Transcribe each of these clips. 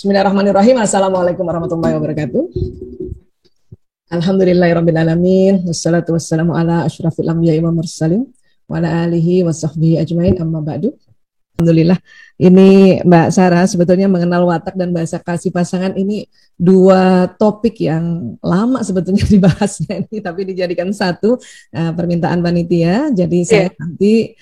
Bismillahirrahmanirrahim. Assalamualaikum warahmatullahi wabarakatuh. Alhamdulillahirrabbilalamin. Wassalatu wassalamu ala asyrafil anbiya'i wa mursalin wa ala alihi wa sahbihi ajmain amma ba'du. Alhamdulillah. Ini Mbak Sarah sebetulnya mengenal watak dan bahasa kasih pasangan ini dua topik yang lama sebetulnya dibahasnya ini, tapi dijadikan satu permintaan panitia. Jadi saya nanti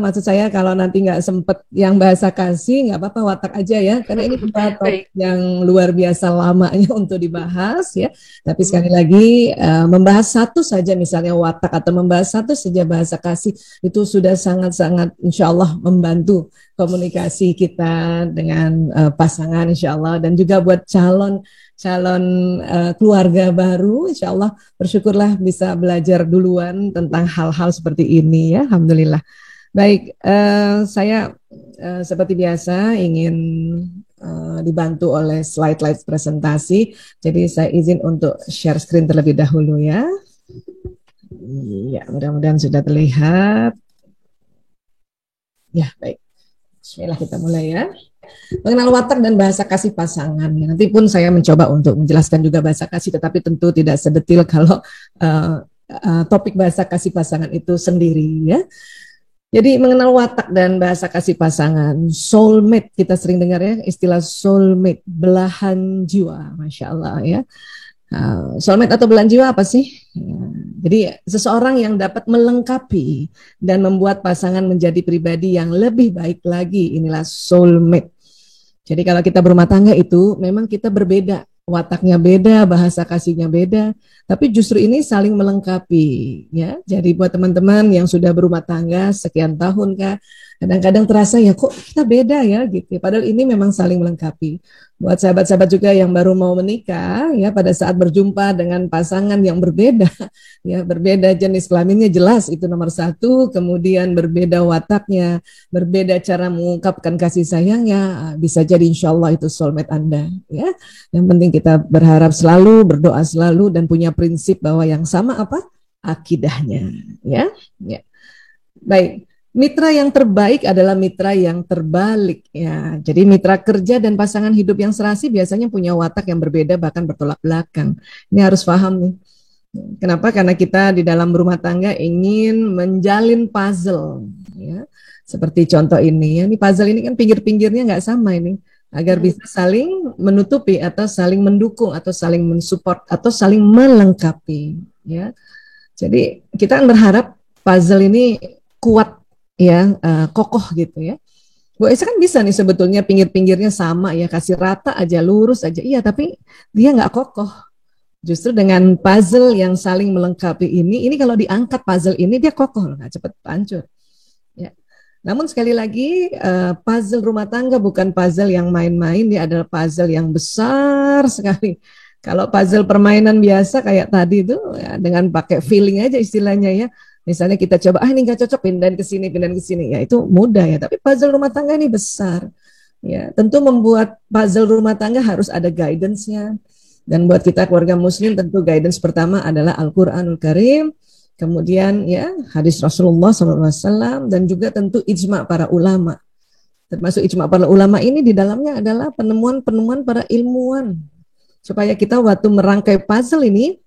maksud saya kalau nanti nggak sempet yang bahasa kasih nggak apa-apa, watak aja ya, karena ini dua topik yang luar biasa lamanya untuk dibahas ya. Tapi sekali lagi membahas satu saja misalnya watak atau membahas satu saja bahasa kasih itu sudah sangat-sangat insya Allah membantu komunikasi kita dengan pasangan insya Allah, dan juga buat calon keluarga baru, insya Allah bersyukurlah bisa belajar duluan tentang hal-hal seperti ini ya, alhamdulillah. Baik, saya seperti biasa ingin dibantu oleh slide presentasi, jadi saya izin untuk share screen terlebih dahulu ya. Ya, mudah-mudahan sudah terlihat. Ya, baik. Bismillah, kita mulai ya. Mengenal watak dan bahasa kasih pasangan. Nanti pun saya mencoba untuk menjelaskan juga bahasa kasih, tetapi tentu tidak sedetil kalau topik bahasa kasih pasangan itu sendiri ya. Jadi mengenal watak dan bahasa kasih pasangan, soulmate, kita sering dengar ya istilah soulmate, belahan jiwa, Masya Allah ya. Soulmate atau belahan jiwa apa sih? Ya, jadi seseorang yang dapat melengkapi dan membuat pasangan menjadi pribadi yang lebih baik lagi, inilah soulmate. Jadi kalau kita berumah tangga itu memang kita berbeda, wataknya beda, bahasa kasihnya beda, tapi justru ini saling melengkapi ya. Jadi buat teman-teman yang sudah berumah tangga sekian tahun Kak, kadang-kadang terasa ya kok kita beda ya gitu. Padahal ini memang saling melengkapi. Buat sahabat-sahabat juga yang baru mau menikah ya, pada saat berjumpa dengan pasangan yang berbeda ya, berbeda jenis kelaminnya jelas itu nomor satu, kemudian berbeda wataknya, berbeda cara mengungkapkan kasih sayangnya, bisa jadi insya Allah itu soulmate Anda ya. Yang penting kita berharap selalu, berdoa selalu, dan punya prinsip bahwa yang sama apa? Akidahnya ya. Ya. Baik. Mitra yang terbaik adalah mitra yang terbalik ya. Jadi mitra kerja dan pasangan hidup yang serasi biasanya punya watak yang berbeda, bahkan bertolak belakang. Ini harus paham nih. Kenapa? Karena kita di dalam rumah tangga ingin menjalin puzzle ya. Seperti contoh ini ya. Ini puzzle ini kan pinggir-pinggirnya nggak sama ini, agar bisa saling menutupi atau saling mendukung atau saling mensupport atau saling melengkapi ya. Jadi kita berharap puzzle ini kuat ya, kokoh gitu ya. Bu Esa kan bisa nih sebetulnya pinggir-pinggirnya sama ya, kasih rata aja, lurus aja, iya, tapi dia nggak kokoh. Justru dengan puzzle yang saling melengkapi ini kalau diangkat puzzle ini dia kokoh, nggak cepet hancur. Ya. Namun sekali lagi puzzle rumah tangga bukan puzzle yang main-main, dia adalah puzzle yang besar sekali. Kalau puzzle permainan biasa kayak tadi itu ya, dengan pakai feeling aja istilahnya ya. Misalnya kita coba, ini nggak cocok, pindahin ke sini, ya itu mudah ya. Tapi puzzle rumah tangga ini besar. Ya, tentu membuat puzzle rumah tangga harus ada guidance-nya. Dan buat kita keluarga muslim tentu guidance pertama adalah Al-Qur'anul Karim, kemudian ya hadis Rasulullah SAW, dan juga tentu ijma para ulama. Termasuk ijma para ulama ini di dalamnya adalah penemuan-penemuan para ilmuwan. Supaya kita waktu merangkai puzzle ini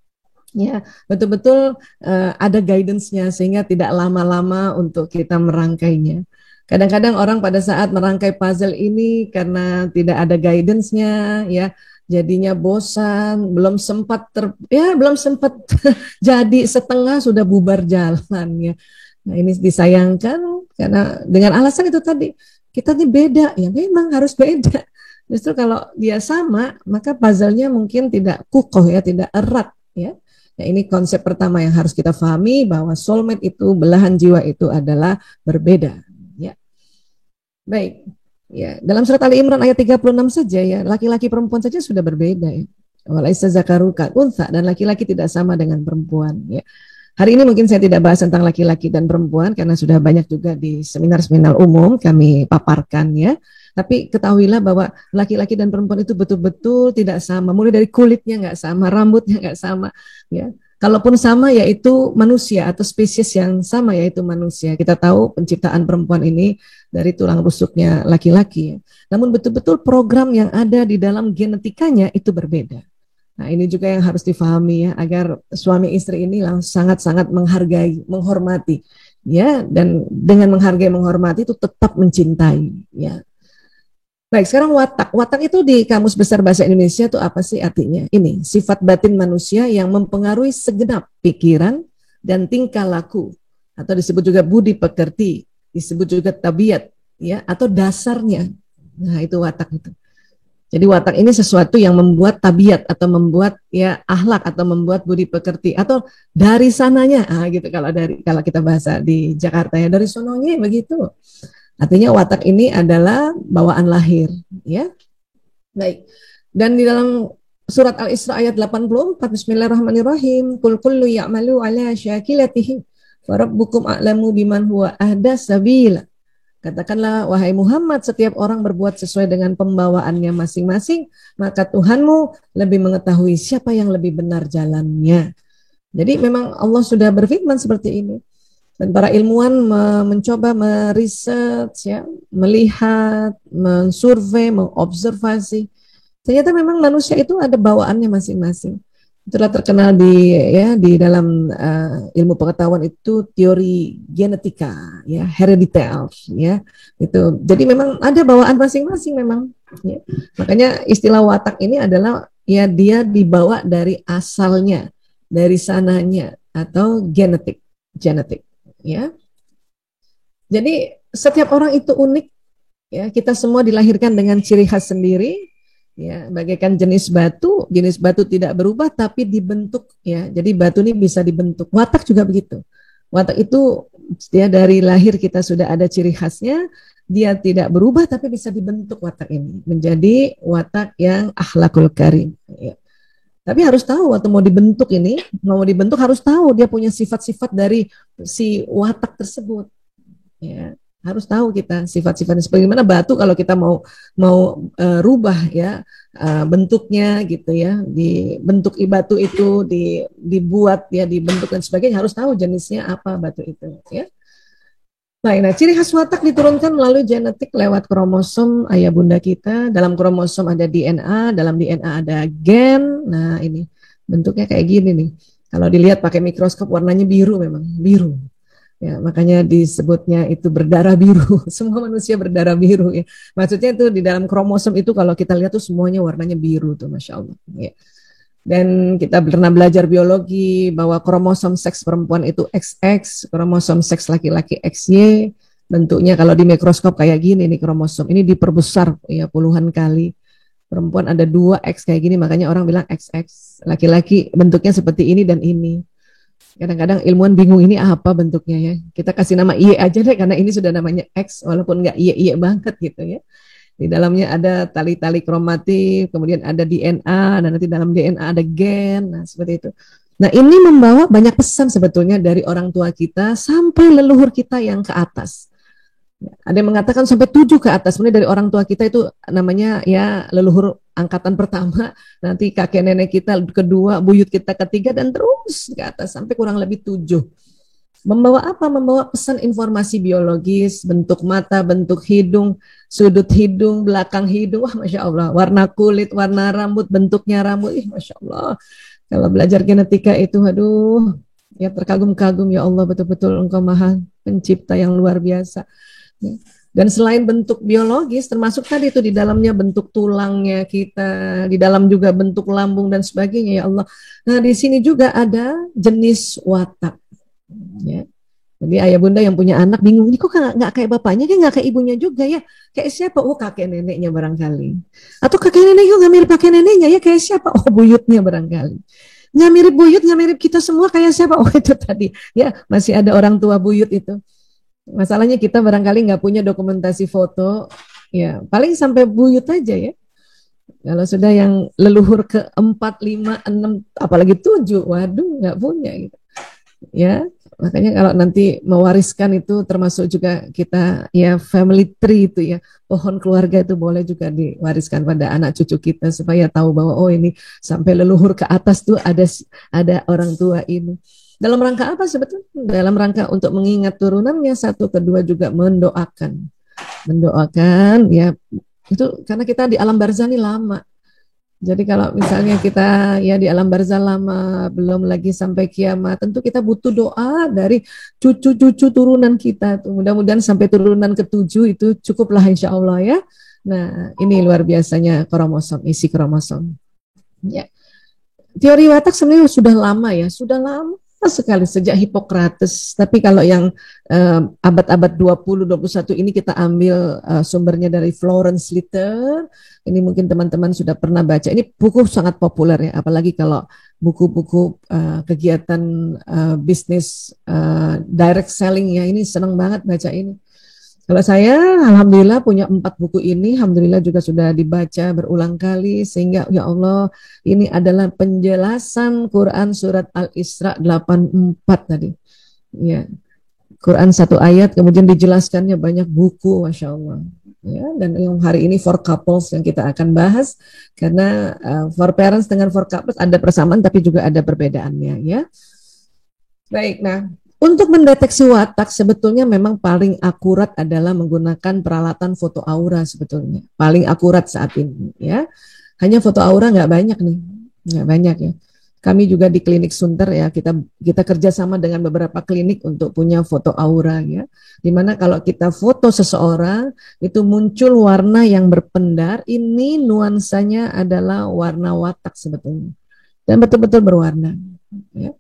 ya betul-betul ada guidance-nya, sehingga tidak lama-lama untuk kita merangkainya. Kadang-kadang orang pada saat merangkai puzzle ini karena tidak ada guidance-nya ya, jadinya bosan, belum sempat jadi setengah sudah bubar jalan ya. Nah, ini disayangkan karena dengan alasan itu tadi, kita ini beda ya, memang harus beda. Justru kalau dia sama, maka puzzle-nya mungkin tidak kukoh ya, tidak erat ya. Nah, ini konsep pertama yang harus kita pahami, bahwa soulmate itu, belahan jiwa itu adalah berbeda. Ya. Baik. Ya, dalam surat Ali Imran ayat 36 saja ya, laki-laki perempuan saja sudah berbeda ya. Walaisa zakaru ka'untha, dan laki-laki tidak sama dengan perempuan ya. Hari ini mungkin saya tidak bahas tentang laki-laki dan perempuan karena sudah banyak juga di seminar-seminar umum kami paparkan ya. Tapi ketahuilah bahwa laki-laki dan perempuan itu betul-betul tidak sama. Mulai dari kulitnya nggak sama, rambutnya nggak sama, ya. Kalaupun sama yaitu manusia atau spesies yang sama yaitu manusia. Kita tahu penciptaan perempuan ini dari tulang rusuknya laki-laki. Namun betul-betul program yang ada di dalam genetikanya itu berbeda. Nah, ini juga yang harus difahami ya, agar suami istri ini sangat-sangat menghargai, menghormati ya, dan dengan menghargai menghormati itu tetap mencintai ya. Baik, sekarang watak. Watak itu di Kamus Besar Bahasa Indonesia itu apa sih artinya? Ini, sifat batin manusia yang mempengaruhi segenap pikiran dan tingkah laku, atau disebut juga budi pekerti, disebut juga tabiat, ya, atau dasarnya. Nah, itu watak itu. Jadi watak ini sesuatu yang membuat tabiat atau membuat ya akhlak atau membuat budi pekerti atau dari sananya, gitu kalau kita bahasa di Jakarta ya, dari sononya begitu. Artinya watak ini adalah bawaan lahir, ya. Baik. Dan di dalam surat Al-Isra ayat 84, Bismillahirrahmanirrahim, Qul kullu ya'malu ala syakilatihi wa rabbukum a'lamu biman huwa ahda sabila. Katakanlah, wahai Muhammad, setiap orang berbuat sesuai dengan pembawaannya masing-masing, maka Tuhanmu lebih mengetahui siapa yang lebih benar jalannya. Jadi memang Allah sudah berfirman seperti ini. Dan para ilmuwan mencoba meriset, ya, melihat, mensurvei, mengobservasi. Ternyata memang manusia itu ada bawaannya masing-masing. Itulah terkenal di dalam ilmu pengetahuan itu teori genetika, ya, herediter, ya. Itu. Jadi memang ada bawaan masing-masing memang. Ya. Makanya istilah watak ini adalah ya dia dibawa dari asalnya, dari sananya atau genetik. Ya. Jadi setiap orang itu unik, ya, kita semua dilahirkan dengan ciri khas sendiri, ya, bagaikan jenis batu tidak berubah tapi dibentuk, ya. Jadi batu ini bisa dibentuk. Watak juga begitu. Watak itu dia dari lahir kita sudah ada ciri khasnya, dia tidak berubah tapi bisa dibentuk watak ini menjadi watak yang akhlakul karim, ya. Tapi harus tahu waktu mau dibentuk harus tahu dia punya sifat-sifat dari si watak tersebut. Ya, harus tahu kita sifat-sifatnya. Sebagaimana batu kalau kita mau rubah ya bentuknya gitu ya, dibentuk batu itu dibuat ya dibentuk dan sebagainya, harus tahu jenisnya apa batu itu ya. Nah, ciri khas watak diturunkan melalui genetik lewat kromosom ayah bunda kita. Dalam kromosom ada DNA, dalam DNA ada gen. Nah, ini bentuknya kayak gini nih. Kalau dilihat pakai mikroskop warnanya biru, memang biru. Ya, makanya disebutnya itu berdarah biru. Semua manusia berdarah biru ya. Maksudnya itu di dalam kromosom itu kalau kita lihat tuh semuanya warnanya biru tuh, Masya Allah. Ya. Dan kita pernah belajar biologi bahwa kromosom seks perempuan itu XX, kromosom seks laki-laki XY. Bentuknya kalau di mikroskop kayak gini nih kromosom. Ini diperbesar ya puluhan kali. Perempuan ada 2X kayak gini, makanya orang bilang XX. Laki-laki bentuknya seperti ini dan ini. Kadang-kadang ilmuwan bingung ini apa bentuknya ya. Kita kasih nama Y aja deh karena ini sudah namanya X walaupun nggak Y banget gitu ya. Di dalamnya ada tali-tali kromatif, kemudian ada DNA, dan nanti dalam DNA ada gen, nah seperti itu. Nah ini membawa banyak pesan sebetulnya dari orang tua kita sampai leluhur kita yang ke atas. Ada yang mengatakan sampai 7 ke atas, sebenarnya dari orang tua kita itu namanya ya leluhur angkatan pertama, nanti kakek nenek kita kedua, buyut kita ketiga, dan terus ke atas sampai kurang lebih 7. Membawa apa? Membawa pesan informasi biologis, bentuk mata, bentuk hidung, sudut hidung, belakang hidung, wah Masya Allah, warna kulit, warna rambut, bentuknya rambut, Masya Allah. Kalau belajar genetika itu, aduh, ya terkagum-kagum, ya Allah, betul-betul Engkau Maha Pencipta yang luar biasa. Dan selain bentuk biologis, termasuk tadi itu di dalamnya bentuk tulangnya kita, di dalam juga bentuk lambung dan sebagainya, ya Allah. Nah di sini juga ada jenis watak. Ya. Jadi ayah bunda yang punya anak bingung, ini kok nggak kayak bapaknya, kan nggak kayak ibunya juga ya, kayak siapa? Oh kakek neneknya barangkali, atau kakek neneknya nggak mirip kakek neneknya ya, kayak siapa? Oh buyutnya barangkali, nggak mirip buyut, nggak mirip kita semua, kayak siapa? Oh itu tadi ya, masih ada orang tua buyut itu. Masalahnya kita barangkali nggak punya dokumentasi foto, ya paling sampai buyut aja ya. Kalau sudah yang leluhur ke 4, 5, 6, apalagi 7, waduh nggak punya gitu. ya. Makanya kalau nanti mewariskan itu termasuk juga kita ya family tree itu ya, pohon keluarga itu boleh juga diwariskan pada anak cucu kita supaya tahu bahwa oh ini sampai leluhur ke atas tuh ada orang tua ini. Dalam rangka apa sebetulnya? Dalam rangka untuk mengingat turunannya, satu, kedua juga mendoakan ya, itu karena kita di alam barzah ini lama. Jadi kalau misalnya kita ya di alam barzah lama, belum lagi sampai kiamat, tentu kita butuh doa dari cucu-cucu turunan kita. Mudah-mudahan sampai turunan ketujuh itu cukuplah insya Allah ya. Nah ini luar biasanya kromosom, isi kromosom. Ya. Teori watak sebenarnya sudah lama ya, sudah lama sekali sejak Hippocrates. Tapi kalau yang abad-abad 20-21 ini kita ambil sumbernya dari Florence Litter. Ini mungkin teman-teman sudah pernah baca. Ini buku sangat populer ya, apalagi kalau buku-buku kegiatan bisnis direct selling ya. Ini senang banget baca ini. Kalau saya, alhamdulillah punya 4 buku ini, alhamdulillah juga sudah dibaca berulang kali, sehingga ya Allah, ini adalah penjelasan Quran surat Al-Isra 84 tadi. Ya, Quran satu ayat, kemudian dijelaskannya banyak buku, Masya Allah. Ya, dan yang hari ini for couples yang kita akan bahas, karena for parents dengan for couples ada persamaan, tapi juga ada perbedaannya. Ya, baik. Nah, untuk mendeteksi watak sebetulnya memang paling akurat adalah menggunakan peralatan foto aura sebetulnya. Paling akurat saat ini ya. Hanya foto aura nggak banyak nih. Nggak banyak ya. Kami juga di klinik Sunter ya, kita kerjasama dengan beberapa klinik untuk punya foto aura ya. Dimana kalau kita foto seseorang itu muncul warna yang berpendar, ini nuansanya adalah warna watak sebetulnya. Dan betul-betul berwarna ya.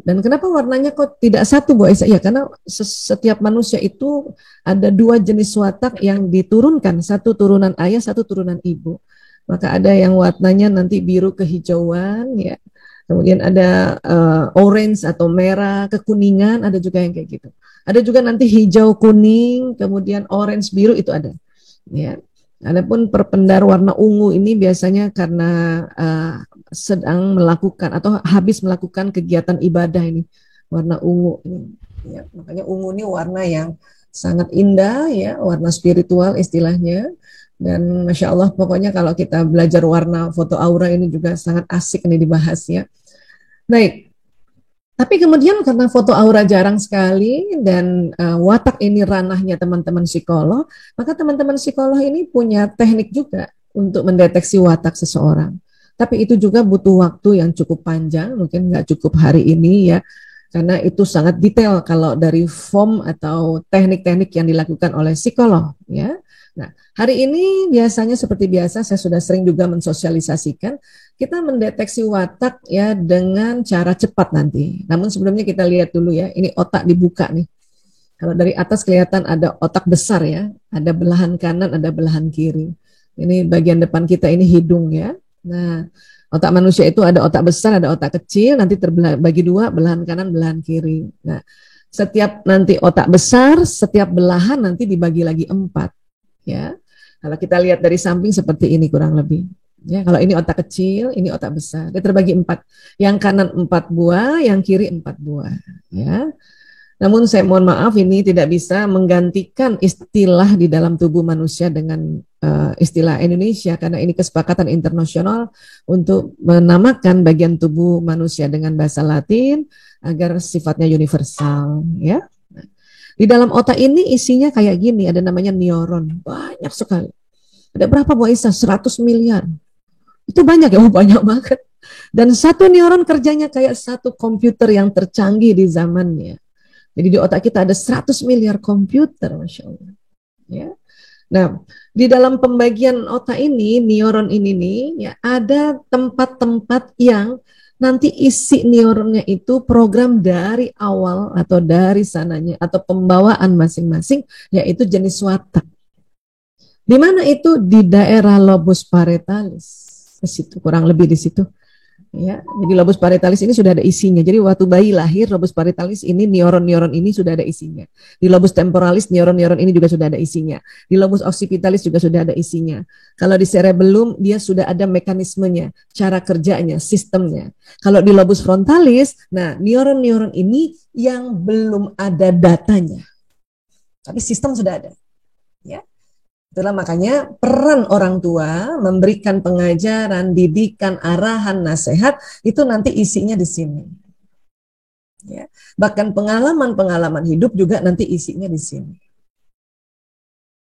Dan kenapa warnanya kok tidak satu Bu Aisyah? Ya karena setiap manusia itu ada 2 jenis watak yang diturunkan, satu turunan ayah, satu turunan ibu. Maka ada yang warnanya nanti biru kehijauan, ya. Kemudian ada orange atau merah kekuningan, ada juga yang kayak gitu. Ada juga nanti hijau kuning, kemudian orange biru itu ada. Ya. Adapun perpendar warna ungu ini biasanya karena sedang melakukan atau habis melakukan kegiatan ibadah ini, warna ungu ini. Ya, makanya ungu ini warna yang sangat indah ya, warna spiritual istilahnya. Dan Masya Allah pokoknya kalau kita belajar warna foto aura ini juga sangat asik nih dibahas ya. Baik, tapi kemudian karena foto aura jarang sekali dan watak ini ranahnya teman-teman psikolog, maka teman-teman psikolog ini punya teknik juga untuk mendeteksi watak seseorang. Tapi itu juga butuh waktu yang cukup panjang, mungkin nggak cukup hari ini ya, karena itu sangat detail kalau dari form atau teknik-teknik yang dilakukan oleh psikolog ya. Nah, hari ini biasanya seperti biasa saya sudah sering juga mensosialisasikan kita mendeteksi watak ya dengan cara cepat nanti. Namun sebelumnya kita lihat dulu ya, ini otak dibuka nih. Kalau dari atas kelihatan ada otak besar ya, ada belahan kanan, ada belahan kiri. Ini bagian depan kita ini hidung ya. Nah, otak manusia itu ada otak besar, ada otak kecil, nanti terbagi 2, belahan kanan, belahan kiri. Nah, setiap nanti otak besar, setiap belahan nanti dibagi lagi 4. Ya, kalau kita lihat dari samping seperti ini kurang lebih. Ya, kalau ini otak kecil, ini otak besar. Dia terbagi 4. Yang kanan 4 buah, yang kiri 4 buah. Ya. Namun saya mohon maaf ini tidak bisa menggantikan istilah di dalam tubuh manusia dengan istilah Indonesia karena ini kesepakatan internasional untuk menamakan bagian tubuh manusia dengan bahasa Latin agar sifatnya universal. Ya. Di dalam otak ini isinya kayak gini, ada namanya neuron, banyak sekali. Ada berapa Bu Aisyah? 100 miliar. Itu banyak ya, banyak banget. Dan satu neuron kerjanya kayak satu komputer yang tercanggih di zamannya. Jadi di otak kita ada 100 miliar komputer, Masya Allah. Ya. Nah, di dalam pembagian otak ini, neuron ini nih, ya, ada tempat-tempat yang nanti isi neuronnya itu program dari awal atau dari sananya atau pembawaan masing-masing, yaitu jenis watak. Di mana itu? Di daerah lobus parietalis. Di situ, kurang lebih di situ. Ya, jadi lobus parietalis ini sudah ada isinya. Jadi waktu bayi lahir, lobus parietalis ini neuron-neuron ini sudah ada isinya. Di lobus temporalis neuron-neuron ini juga sudah ada isinya. Di lobus occipitalis juga sudah ada isinya. Kalau di cerebellum dia sudah ada mekanismenya, cara kerjanya, sistemnya. Kalau di lobus frontalis, nah neuron-neuron ini yang belum ada datanya. Tapi sistem sudah ada. Ya. Itulah makanya peran orang tua memberikan pengajaran, didikan, arahan, nasihat itu nanti isinya di sini. Ya. Bahkan pengalaman-pengalaman hidup juga nanti isinya di sini.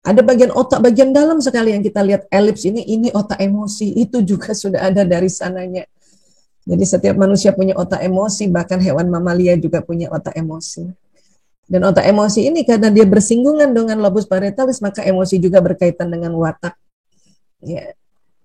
Ada bagian otak bagian dalam sekali yang kita lihat elips ini otak emosi, itu juga sudah ada dari sananya. Jadi setiap manusia punya otak emosi, bahkan hewan mamalia juga punya otak emosi. Dan otak emosi ini karena dia bersinggungan dengan lobus parietalis, maka emosi juga berkaitan dengan watak. Ya.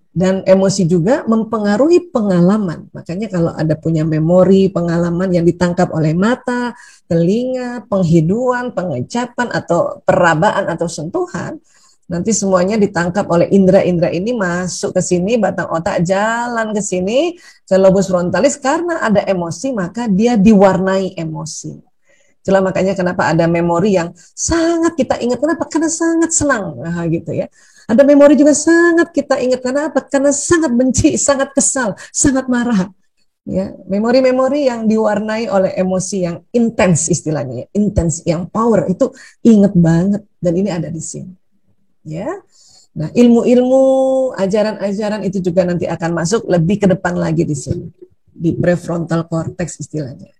Dan emosi juga mempengaruhi pengalaman. Makanya kalau ada punya memori, pengalaman yang ditangkap oleh mata, telinga, penghiduan, pengecapan, atau perabaan atau sentuhan, nanti semuanya ditangkap oleh indera-indera ini, masuk ke sini, batang otak jalan ke sini, ke lobus frontalis. Karena ada emosi, maka dia diwarnai emosi. Itulah makanya kenapa ada memori yang sangat kita ingat. Kenapa? Karena sangat senang. Nah, gitu ya. Ada memori juga sangat kita ingat. Kenapa? Karena sangat benci, sangat kesal, sangat marah. Ya, memori-memori yang diwarnai oleh emosi yang intens istilahnya, ya. Intens, yang power itu ingat banget. Dan ini ada di sini. Ya. Nah, ilmu-ilmu, ajaran-ajaran itu juga nanti akan masuk lebih ke depan lagi di sini. Di prefrontal cortex istilahnya.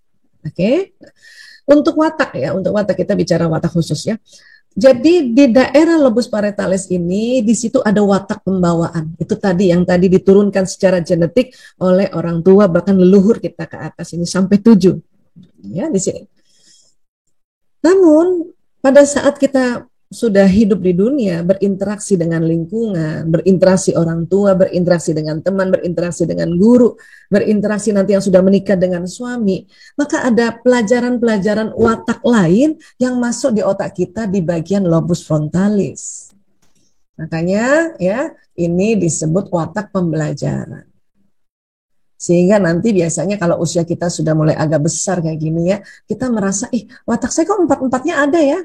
Oke. Untuk watak ya, untuk watak kita bicara watak khusus ya. Jadi di daerah lobus parietalis ini, di situ ada watak pembawaan. Itu tadi yang tadi diturunkan secara genetik oleh orang tua, bahkan leluhur kita ke atas ini sampai 7. Ya, di sini. Namun pada saat kita sudah hidup di dunia, berinteraksi dengan lingkungan, berinteraksi orang tua, berinteraksi dengan teman, berinteraksi dengan guru, berinteraksi nanti yang sudah menikah dengan suami, maka ada pelajaran-pelajaran watak lain yang masuk di otak kita di bagian lobus frontalis. Makanya ya, ini disebut watak pembelajaran. Sehingga nanti biasanya kalau usia kita sudah mulai agak besar kayak gini ya, kita merasa, watak saya kok empat-empatnya ada ya.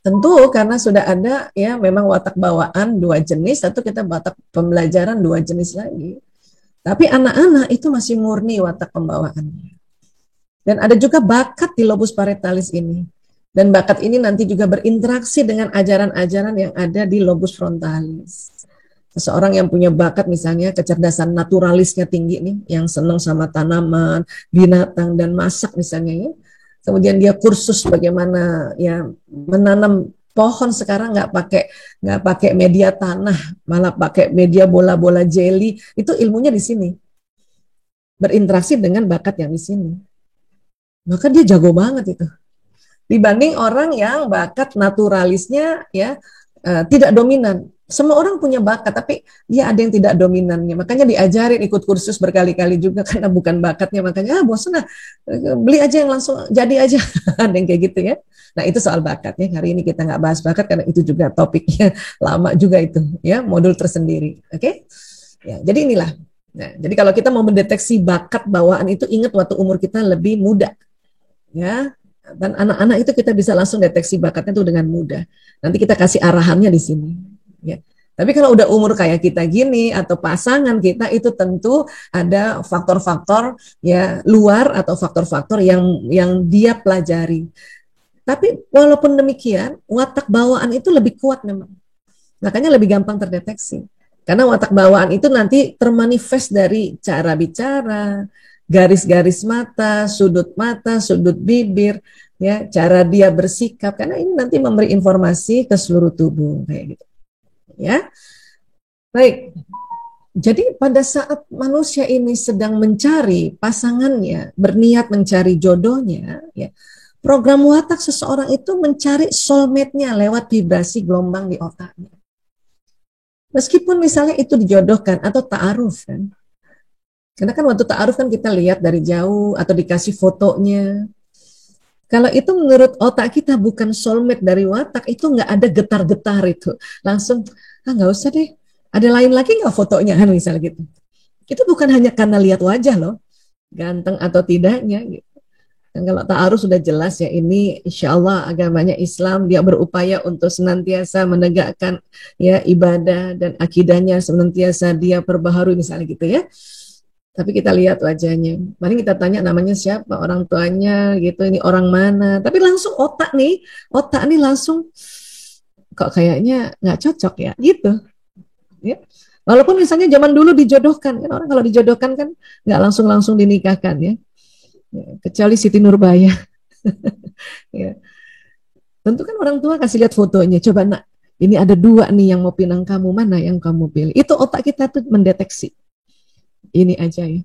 Tentu karena sudah ada ya memang watak bawaan 2 jenis, atau kita watak pembelajaran 2 jenis lagi. Tapi anak-anak itu masih murni watak pembawaannya. Dan ada juga bakat di lobus parietalis ini. Dan bakat ini nanti juga berinteraksi dengan ajaran-ajaran yang ada di lobus frontalis. Seseorang yang punya bakat misalnya kecerdasan naturalisnya tinggi nih, yang senang sama tanaman, binatang, dan masak misalnya ya. Kemudian dia kursus bagaimana ya menanam pohon sekarang nggak pakai media tanah, malah pakai media bola-bola jelly. Itu ilmunya di sini. Berinteraksi dengan bakat yang di sini. Maka dia jago banget itu. Dibanding orang yang bakat naturalisnya ya tidak dominan. Semua orang punya bakat, tapi dia ada yang tidak dominannya. Makanya diajarin ikut kursus berkali-kali juga karena bukan bakatnya. Makanya bosan lah, beli aja yang langsung jadi aja. Ada yang kayak gitu ya. Nah itu soal bakatnya. Hari ini kita nggak bahas bakat karena itu juga topiknya lama juga itu ya, modul tersendiri. Oke? Ya, jadi inilah. Nah, jadi kalau kita mau mendeteksi bakat bawaan itu, ingat waktu umur kita lebih muda. Ya. Dan anak-anak itu kita bisa langsung deteksi bakatnya itu dengan mudah. Nanti kita kasih arahannya di sini. Ya. Tapi kalau udah umur kayak kita gini atau pasangan kita, itu tentu ada faktor-faktor ya luar atau faktor-faktor yang dia pelajari. Tapi walaupun demikian, watak bawaan itu lebih kuat memang. Makanya lebih gampang terdeteksi. Karena watak bawaan itu nanti termanifest dari cara bicara, garis-garis mata, sudut bibir, ya, cara dia bersikap. Karena ini nanti memberi informasi ke seluruh tubuh kayak gitu. Ya, baik. Jadi pada saat manusia ini sedang mencari pasangannya, berniat mencari jodohnya, ya, program watak seseorang itu mencari soulmate-nya lewat vibrasi gelombang di otaknya. Meskipun misalnya itu dijodohkan atau ta'aruf kan. Karena kan waktu ta'aruf kan kita lihat dari jauh atau dikasih fotonya. Kalau itu menurut otak kita bukan soulmate dari watak, itu nggak ada getar-getar itu. Langsung, nggak usah deh. Ada lain lagi nggak fotonya kan misalnya gitu. Itu bukan hanya karena lihat wajah loh, ganteng atau tidaknya gitu. Dan kalau ta'aruf sudah jelas ya, ini insya Allah agamanya Islam, dia berupaya untuk senantiasa menegakkan ya ibadah dan akidahnya senantiasa dia perbaharui misalnya gitu ya. Tapi kita lihat wajahnya. Paling kita tanya namanya siapa, orang tuanya gitu, ini orang mana. Tapi langsung otak nih langsung kok kayaknya nggak cocok ya, gitu. Ya. Walaupun misalnya zaman dulu dijodohkan, kan orang kalau dijodohkan kan nggak langsung dinikahkan ya. Ya, kecuali Siti Nurbaya. Ya. Tentu kan orang tua kasih lihat fotonya. Coba nak, ini ada dua nih yang mau pinang kamu, mana yang kamu pilih? Itu otak kita tuh mendeteksi. Ini aja ya.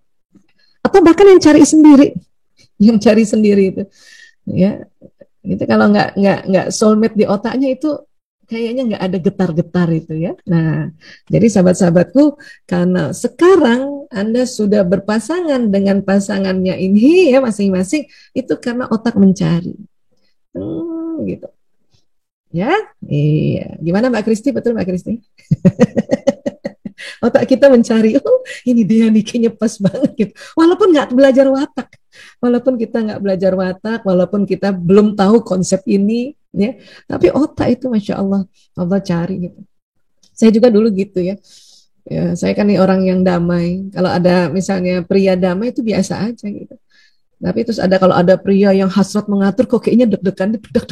Atau bahkan yang cari sendiri itu. Ya, itu kalau nggak soulmate di otaknya itu kayaknya nggak ada getar-getar itu ya. Nah, jadi sahabat-sahabatku, karena sekarang Anda sudah berpasangan dengan pasangannya ini ya masing-masing, itu karena otak mencari. Gitu. Ya, iya. Gimana Mbak Kristi? Betul Mbak Kristi? Otak kita mencari, oh ini dia nih kayaknya pas banget gitu. Walaupun nggak belajar watak, walaupun kita nggak belajar watak, walaupun kita belum tahu konsep ini, ya, tapi otak itu masya Allah, Allah cari gitu. Saya juga dulu gitu ya. Ya, saya kan nih orang yang damai. Kalau ada misalnya pria damai itu biasa aja gitu. Tapi terus ada kalau ada pria yang hasrat mengatur, kok kayaknya deg-degan, deg-deg.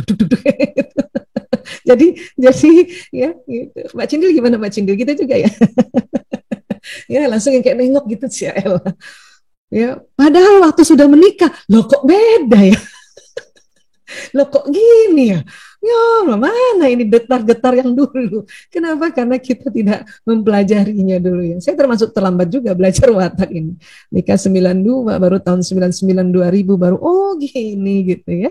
Jadi ya gitu. Mbak Cindil gimana Mbak Cindil? Kita juga ya. Ya langsung yang kayak nengok gitu sih ya. Ya, padahal waktu sudah menikah, loh kok beda ya? Loh kok gini ya? Ya, mana ini getar-getar yang dulu? Kenapa? Karena kita tidak mempelajarinya dulu ya. Saya termasuk terlambat juga belajar watak ini. Nikah 92, baru tahun 99 2000 baru oh gini gitu ya.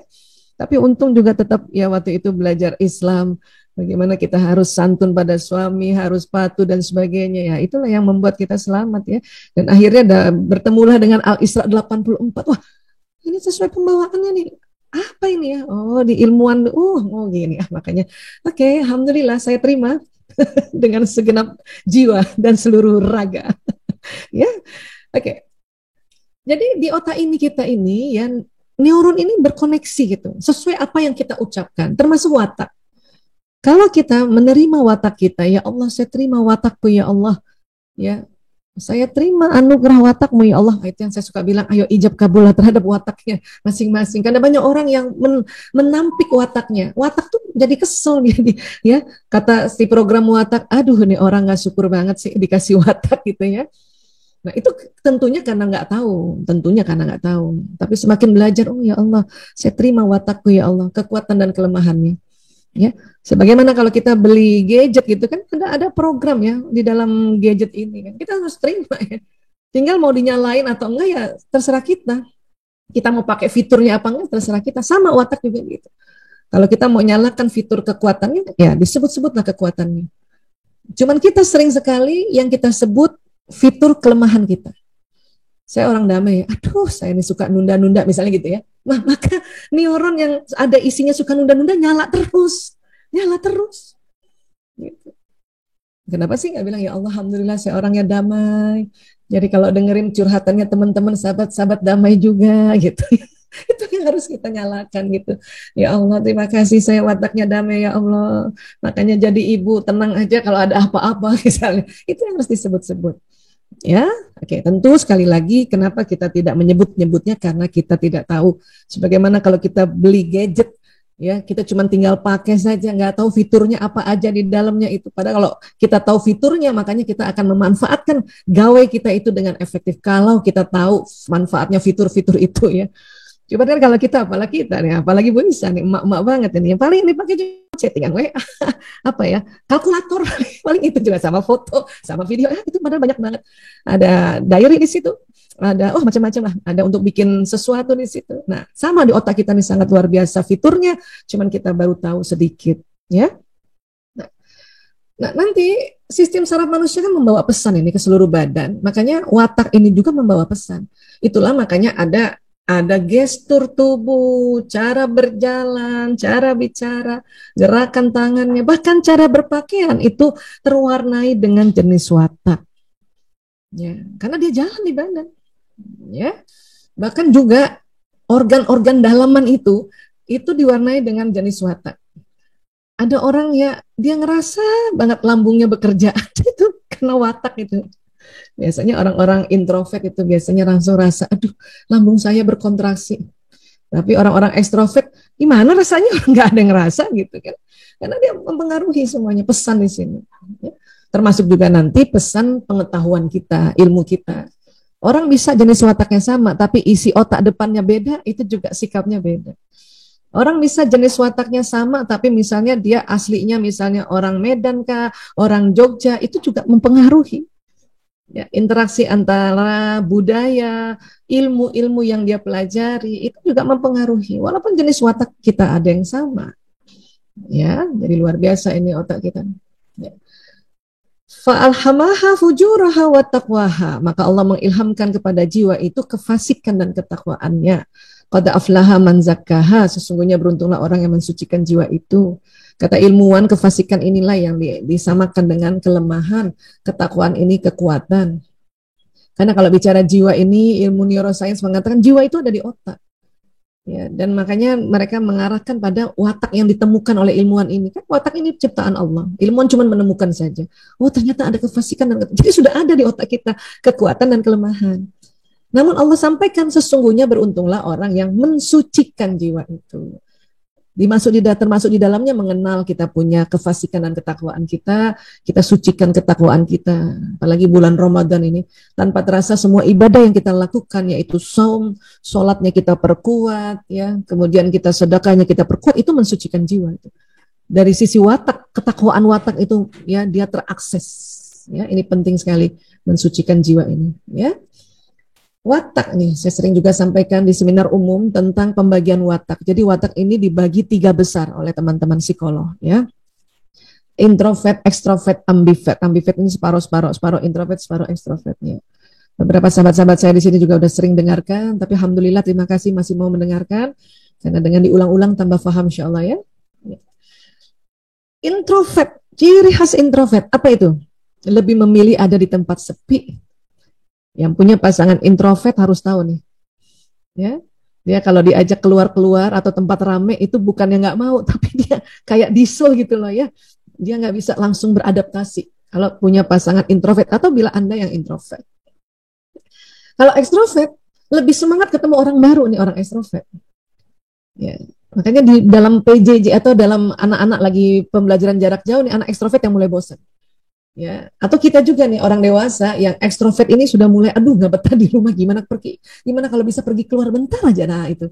Tapi untung juga tetap ya waktu itu belajar Islam, bagaimana kita harus santun pada suami, harus patuh dan sebagainya ya. Itulah yang membuat kita selamat ya. Dan akhirnya bertemulah dengan Al-Isra 84. Wah, ini sesuai pembawaannya nih. Apa ini ya? Oh, di ilmuwan. Oh gini. Makanya oke, alhamdulillah saya terima dengan segenap jiwa dan seluruh raga. Ya. Oke. Jadi di otak ini kita ini ya neuron ini berkoneksi gitu, sesuai apa yang kita ucapkan, termasuk watak. Kalau kita menerima watak kita, ya Allah, saya terima watakku ya Allah, ya saya terima anugerah watakmu ya Allah. Itu yang saya suka bilang, ayo ijab kabulah terhadap wataknya masing-masing. Karena banyak orang yang menampik wataknya. Watak tuh jadi kesel jadi ya. Kata si program watak, aduh nih orang nggak syukur banget sih dikasih watak gitu ya. Nah itu tentunya karena nggak tahu. Tapi semakin belajar, oh ya Allah, saya terima watakku ya Allah, kekuatan dan kelemahannya. Ya, sebagaimana kalau kita beli gadget gitu kan, ada program ya di dalam gadget ini kan, kita harus terima ya. Tinggal mau dinyalain atau enggak ya terserah kita. Kita mau pakai fiturnya apa enggak terserah kita. Sama watak juga gitu. Kalau kita mau nyalakan fitur kekuatannya, ya disebut-sebutlah kekuatannya. Cuman kita sering sekali yang kita sebut fitur kelemahan kita. Saya orang damai, aduh saya ini suka nunda-nunda misalnya gitu ya. Nah, maka neuron yang ada isinya suka nunda-nunda nyala terus. Gitu. Kenapa sih nggak bilang ya Allah, alhamdulillah saya orangnya damai. Jadi kalau dengerin curhatannya teman-teman, sahabat-sahabat damai juga gitu. Itu yang harus kita nyalakan gitu. Ya Allah, terima kasih saya wataknya damai ya Allah. Makanya jadi ibu tenang aja kalau ada apa-apa misalnya. Itu yang harus disebut-sebut. Ya, oke. Tentu sekali lagi kenapa kita tidak menyebut-nyebutnya karena kita tidak tahu. Sebagaimana kalau kita beli gadget, ya kita cuma tinggal pakai saja, nggak tahu fiturnya apa aja di dalamnya itu. Padahal kalau kita tahu fiturnya, makanya kita akan memanfaatkan gawai kita itu dengan efektif. Kalau kita tahu manfaatnya fitur-fitur itu ya. Coba kan kalau kita, apalagi Bu Isa nih, emak-emak banget ini. Yang paling ini pakai chattingan WA, apa ya, kalkulator, paling itu juga sama foto, sama video, itu padahal banyak banget. Ada diary di situ, ada macam-macam lah, ada untuk bikin sesuatu di situ. Nah, sama di otak kita nih sangat luar biasa fiturnya, cuman kita baru tahu sedikit, ya. Nah, nanti sistem saraf manusia kan membawa pesan ini ke seluruh badan, makanya watak ini juga membawa pesan. Itulah makanya ada gestur tubuh, cara berjalan, cara bicara, gerakan tangannya, bahkan cara berpakaian itu terwarnai dengan jenis watak. Ya, karena dia jalan di badan. Ya, bahkan juga organ-organ dalaman itu diwarnai dengan jenis watak. Ada orang ya dia ngerasa banget lambungnya bekerja itu karena watak itu. Biasanya orang-orang introvert itu biasanya langsung rasa, aduh lambung saya berkontraksi. Tapi orang-orang ekstrovert, gimana rasanya? Nggak ada yang ngerasa gitu kan. Karena dia mempengaruhi semuanya pesan di sini. Ya. Termasuk juga nanti pesan pengetahuan kita, ilmu kita. Orang bisa jenis wataknya sama, tapi isi otak depannya beda, itu juga sikapnya beda. Orang bisa jenis wataknya sama, tapi misalnya dia aslinya misalnya orang Medan kah, orang Jogja, itu juga mempengaruhi. Ya, interaksi antara budaya, ilmu-ilmu yang dia pelajari, itu juga mempengaruhi. Walaupun jenis watak kita ada yang sama. Ya, jadi luar biasa ini otak kita. Ya. Fa'alhamaha fujuraha wa taqwaha. Maka Allah mengilhamkan kepada jiwa itu kefasikan dan ketakwaannya. Qad aflaha man zakkaha. Sesungguhnya beruntunglah orang yang mensucikan jiwa itu. Kata ilmuwan, kefasikan inilah yang disamakan dengan kelemahan. Ketakwaan ini kekuatan. Karena kalau bicara jiwa ini, ilmu neuroscience mengatakan jiwa itu ada di otak. Ya, dan makanya mereka mengarahkan pada watak yang ditemukan oleh ilmuwan ini. Kan watak ini ciptaan Allah. Ilmuwan cuma menemukan saja. Oh ternyata ada kefasikan. Jadi sudah ada di otak kita kekuatan dan kelemahan. Namun Allah sampaikan sesungguhnya beruntunglah orang yang mensucikan jiwa itu. Termasuk di dalamnya mengenal kita punya kefasikan dan ketakwaan kita sucikan ketakwaan kita. Apalagi bulan Ramadan ini, tanpa terasa semua ibadah yang kita lakukan, yaitu saum, sholatnya kita perkuat, ya, kemudian kita sedekahnya kita perkuat, itu mensucikan jiwa. Dari sisi watak, ketakwaan watak itu, ya, dia terakses. Ya, ini penting sekali mensucikan jiwa ini, ya. Watak nih, saya sering juga sampaikan di seminar umum tentang pembagian watak. Jadi watak ini dibagi 3 besar oleh teman-teman psikolog, ya. Introvert, extrovert, ambivert. Ambivert ini separuh introvert, separuh extrovert. Ya. Beberapa sahabat-sahabat saya di sini juga udah sering dengarkan, tapi alhamdulillah terima kasih masih mau mendengarkan, karena dengan diulang-ulang tambah paham insya Allah ya. Introvert, ciri khas introvert, apa itu? Lebih memilih ada di tempat sepi. Yang punya pasangan introvert harus tahu nih, ya, dia kalau diajak keluar-keluar atau tempat rame itu bukannya nggak mau, tapi dia kayak diesel gitu loh ya, dia nggak bisa langsung beradaptasi. Kalau punya pasangan introvert atau bila Anda yang introvert. Kalau ekstrovert lebih semangat ketemu orang baru nih orang ekstrovert. Ya, makanya di dalam PJJ atau dalam anak-anak lagi pembelajaran jarak jauh nih anak ekstrovert yang mulai bosan. Ya, atau kita juga nih orang dewasa yang ekstrovert ini sudah mulai aduh nggak betah di rumah, gimana kalau bisa pergi keluar bentar aja. Nah itu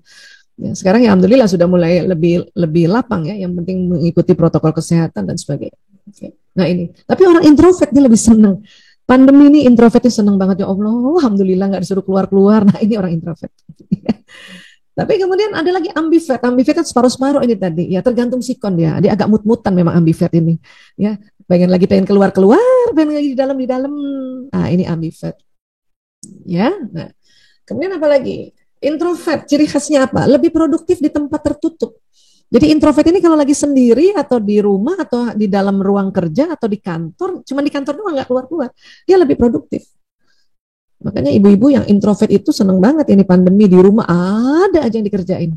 ya, sekarang ya alhamdulillah sudah mulai lebih lapang ya, yang penting mengikuti protokol kesehatan dan sebagainya. Oke. Nah ini tapi orang introvert dia lebih senang pandemi ini, introvertnya senang banget ya Allah, alhamdulillah nggak disuruh keluar. Nah ini orang introvert. Tapi kemudian ada lagi ambivert. Ambivert kan separuh-separuh ini tadi. Ya tergantung sikon dia. Dia agak mut-mutan memang ambivert ini. Ya, pengen keluar-keluar, pengen lagi di dalam. Ah, ini ambivert. Ya. Nah, kemudian apa lagi? Introvert. Ciri khasnya apa? Lebih produktif di tempat tertutup. Jadi introvert ini kalau lagi sendiri atau di rumah atau di dalam ruang kerja atau di kantor, cuma di kantor doang nggak keluar-keluar, dia lebih produktif. Makanya ibu-ibu yang introvert itu seneng banget ini pandemi di rumah ada aja yang dikerjain.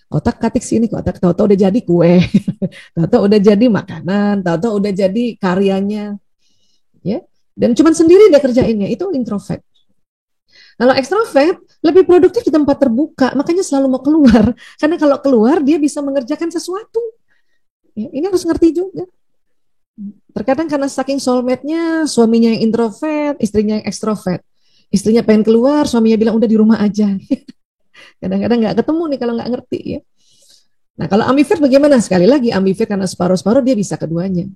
Kotak katik sini, kotak tahu-tahu udah jadi kue, tahu-tahu udah jadi makanan, tahu-tahu udah jadi karyanya, ya. Dan cuma sendiri dia kerjainnya, itu introvert. Kalau ekstrovert lebih produktif di tempat terbuka, makanya selalu mau keluar. Karena kalau keluar dia bisa mengerjakan sesuatu. Ya, ini harus ngerti juga. Terkadang karena saking soulmate-nya, suaminya yang introvert, istrinya yang ekstrovert. Istrinya pengen keluar, suaminya bilang udah di rumah aja. Kadang-kadang nggak ketemu nih kalau nggak ngerti ya. Nah kalau ambivert bagaimana? Sekali lagi ambivert karena separuh-separuh dia bisa keduanya.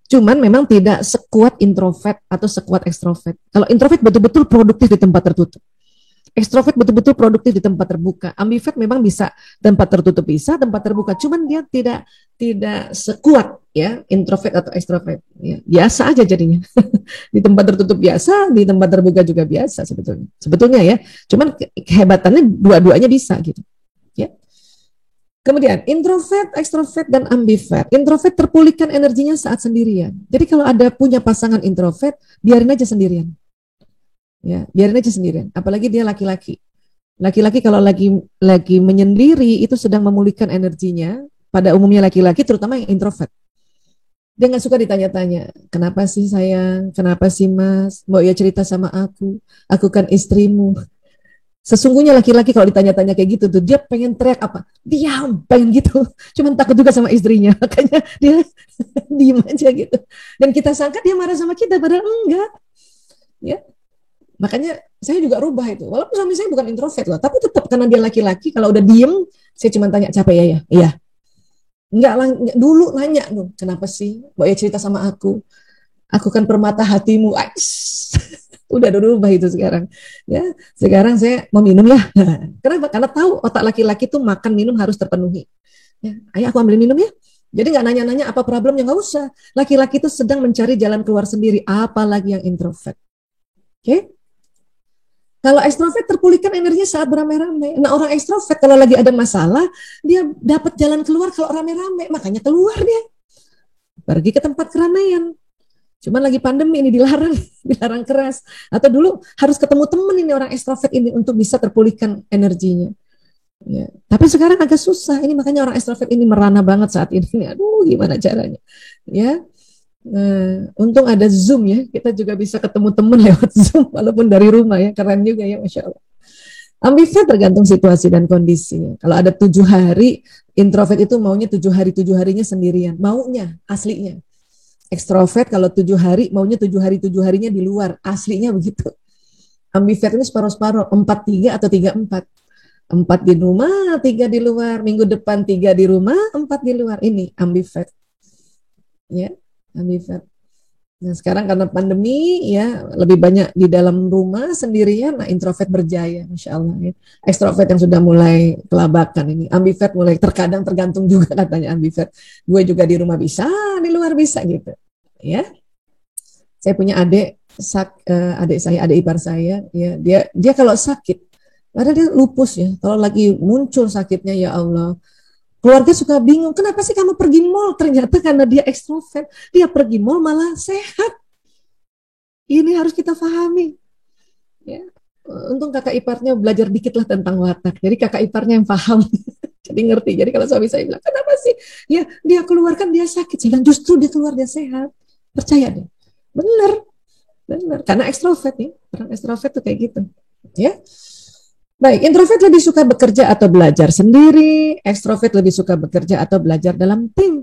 Cuman memang tidak sekuat introvert atau sekuat ekstrovert. Kalau introvert betul-betul produktif di tempat tertutup. Ekstrovert betul-betul produktif di tempat terbuka. Ambivert memang bisa tempat tertutup bisa, tempat terbuka. Cuman dia tidak sekuat ya introvert atau ekstrovert. Ya, biasa aja jadinya. Di tempat tertutup biasa, di tempat terbuka juga biasa sebetulnya. Sebetulnya ya. Cuman kehebatannya dua-duanya bisa gitu. Ya. Kemudian introvert, ekstrovert dan ambivert. Introvert terpulihkan energinya saat sendirian. Jadi kalau ada punya pasangan introvert, biarin aja sendirian. Ya, biarin aja sendirian. Apalagi dia laki-laki. Laki-laki kalau lagi menyendiri itu sedang memulihkan energinya. Pada umumnya laki-laki, terutama yang introvert. Dia nggak suka ditanya-tanya, kenapa sih sayang, kenapa sih mas, mau ya cerita sama aku kan istrimu. Sesungguhnya laki-laki kalau ditanya-tanya kayak gitu tuh, dia pengen teriak apa? Diam, pengen gitu. Cuman takut juga sama istrinya, makanya dia diem aja gitu. Dan kita sangka dia marah sama kita, padahal enggak. Ya, makanya saya juga rubah itu. Walaupun suami saya bukan introvert loh, tapi tetap karena dia laki-laki, kalau udah diem, saya cuma tanya capek ya, iya. Enggak, dulu nanya tuh, kenapa sih? Mau ya cerita sama aku kan permata hatimu. Ais. Udah berubah itu sekarang. Ya, sekarang saya mau minum ya. Kenapa? Karena tahu otak laki-laki tuh makan minum harus terpenuhi. Ya, ayah aku ambil minum ya. Jadi nggak nanya-nanya apa problemnya, nggak usah. Laki-laki itu sedang mencari jalan keluar sendiri, apalagi yang introvert. Oke? Okay? Kalau ekstrovert terpulihkan energinya saat beramai-ramai. Nah orang ekstrovert kalau lagi ada masalah, dia dapat jalan keluar kalau rame-rame, makanya keluar dia. Pergi ke tempat keramaian. Cuman lagi pandemi ini dilarang, dilarang keras. Atau dulu harus ketemu temen ini orang ekstrovert ini untuk bisa terpulihkan energinya. Ya. Tapi sekarang agak susah. Ini makanya orang ekstrovert ini merana banget saat ini. Aduh, gimana caranya? Ya, untung ada Zoom ya. Kita juga bisa ketemu temen lewat Zoom, walaupun dari rumah ya. Keren juga ya, Masya Allah. Ambivert tergantung situasi dan kondisi. Kalau ada 7 hari, introvert itu maunya 7 hari, 7 harinya sendirian. Maunya, aslinya. Ekstrovert kalau 7 hari, maunya 7 hari, 7 harinya di luar. Aslinya begitu. Ambivert ini separuh-separuh, 4-3 atau 3-4. 4 di rumah, 3 di luar. Minggu depan 3 di rumah, 4 di luar. Ini ambivert. Ya, ambivert. Nah sekarang karena pandemi ya lebih banyak di dalam rumah sendirian, nah introvert berjaya, Masya Allah ya. Ekstrovert yang sudah mulai kelabakan ini, ambivert mulai terkadang tergantung juga katanya ambivert. Gue juga di rumah bisa, di luar bisa gitu. Ya, saya punya adik ipar saya, ya dia kalau sakit, padahal dia lupus ya, kalau lagi muncul sakitnya ya Allah, keluarga suka bingung, kenapa sih kamu pergi mall? Ternyata karena dia ekstrovert, dia pergi mall malah sehat. Ini harus kita pahami. Ya. Untung kakak iparnya belajar dikit lah tentang watak. Jadi kakak iparnya yang paham. Jadi ngerti. Jadi kalau suami saya bilang, kenapa sih? Ya, dia keluarkan dia sakit. Saya bilang, justru dia keluar dia sehat. Percaya deh. Bener. Bener. Karena ekstrovert nih. Orang ekstrovert tuh kayak gitu. Ya. Baik, introvert lebih suka bekerja atau belajar sendiri, ekstrovert lebih suka bekerja atau belajar dalam tim.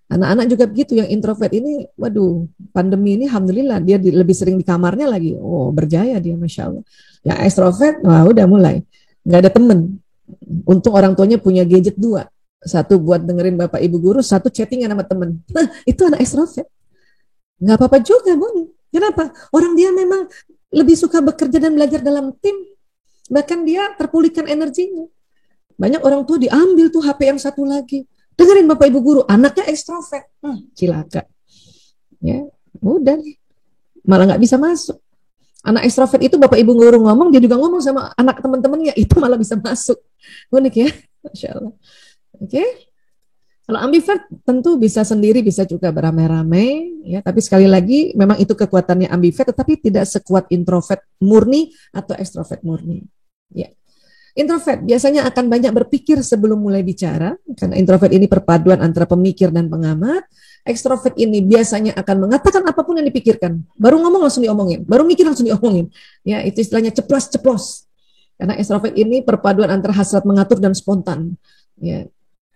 Anak-anak juga begitu, yang introvert ini, waduh, pandemi ini alhamdulillah dia lebih sering di kamarnya lagi. Oh, berjaya dia, Masya Allah. Yang ekstrovert, wah udah mulai. Nggak ada temen. Untung orang tuanya punya gadget 2. Satu buat dengerin bapak ibu guru, satu chattingan sama temen. Nah, itu anak ekstrovert. Nggak apa-apa juga, Bun. Kenapa? Orang dia memang lebih suka bekerja dan belajar dalam tim. Bahkan dia terpulihkan energinya. Banyak orang tua diambil tuh HP yang satu lagi. Dengerin bapak ibu guru, anaknya ekstrovert, cilaka, ya udah, malah nggak bisa masuk. Anak ekstrovert itu bapak ibu guru ngomong, dia juga ngomong sama anak teman-temannya, itu malah bisa masuk. Unik ya, Masya Allah. Oke, kalau ambivert tentu bisa sendiri, bisa juga beramai-ramai, ya. Tapi sekali lagi, memang itu kekuatannya ambivert, tetapi tidak sekuat introvert murni atau ekstrovert murni. Ya. Introvert biasanya akan banyak berpikir sebelum mulai bicara, karena introvert ini perpaduan antara pemikir dan pengamat. Ekstrovert ini biasanya akan mengatakan apapun yang dipikirkan, baru ngomong langsung diomongin, baru mikir langsung diomongin. Ya, itu istilahnya ceplos-ceplos. Karena ekstrovert ini perpaduan antara hasrat mengatur dan spontan. Ya,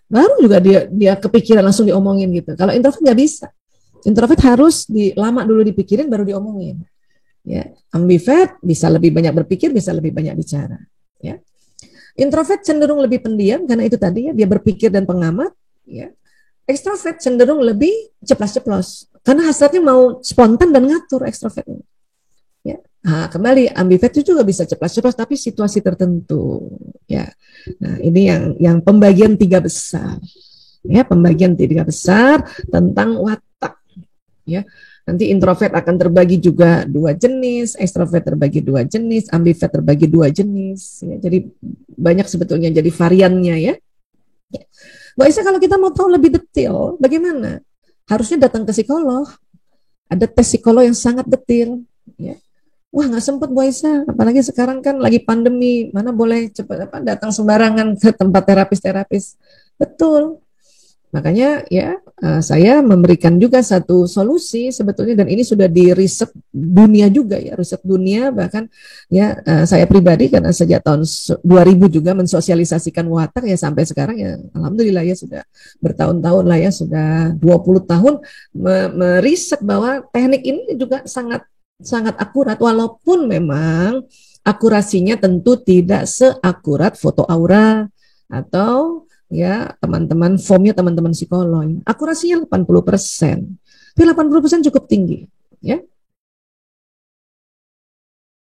baru juga dia kepikiran langsung diomongin gitu. Kalau introvert nggak bisa. Introvert harus lama dulu dipikirin baru diomongin. Ya, ambivert bisa lebih banyak berpikir, bisa lebih banyak bicara. Ya. Introvert cenderung lebih pendiam karena itu tadi ya, dia berpikir dan pengamat. Ya. Ekstrovert cenderung lebih ceplas-ceplos karena hasratnya mau spontan dan ngatur ekstrovert. Ya. Nah, kembali ambivert itu juga bisa ceplas-ceplos tapi situasi tertentu. Ya. Nah, ini yang pembagian 3 besar. Ya, pembagian 3 besar tentang watak. Ya. Nanti introvert akan terbagi juga 2 jenis, ekstrovert terbagi 2 jenis, ambivert terbagi 2 jenis. Ya, jadi banyak sebetulnya jadi variannya ya. Mbak Isa, kalau kita mau tahu lebih detail, bagaimana? Harusnya datang ke psikolog. Ada tes psikolog yang sangat detail. Ya. wah nggak sempet Bu Aisyah, apalagi sekarang kan lagi pandemi, mana boleh cepat apa datang sembarangan ke tempat terapis-terapis. Betul. Makanya ya saya memberikan juga satu solusi sebetulnya, dan ini sudah di riset dunia juga ya, riset dunia bahkan ya, saya pribadi karena sejak tahun 2000 juga mensosialisasikan water ya, sampai sekarang ya alhamdulillah ya sudah bertahun-tahun lah ya, sudah 20 tahun meriset bahwa teknik ini juga sangat sangat akurat, walaupun memang akurasinya tentu tidak seakurat foto aura atau ya teman-teman formnya teman-teman psikolog. Akurasinya 80%. Tapi 80% cukup tinggi, ya.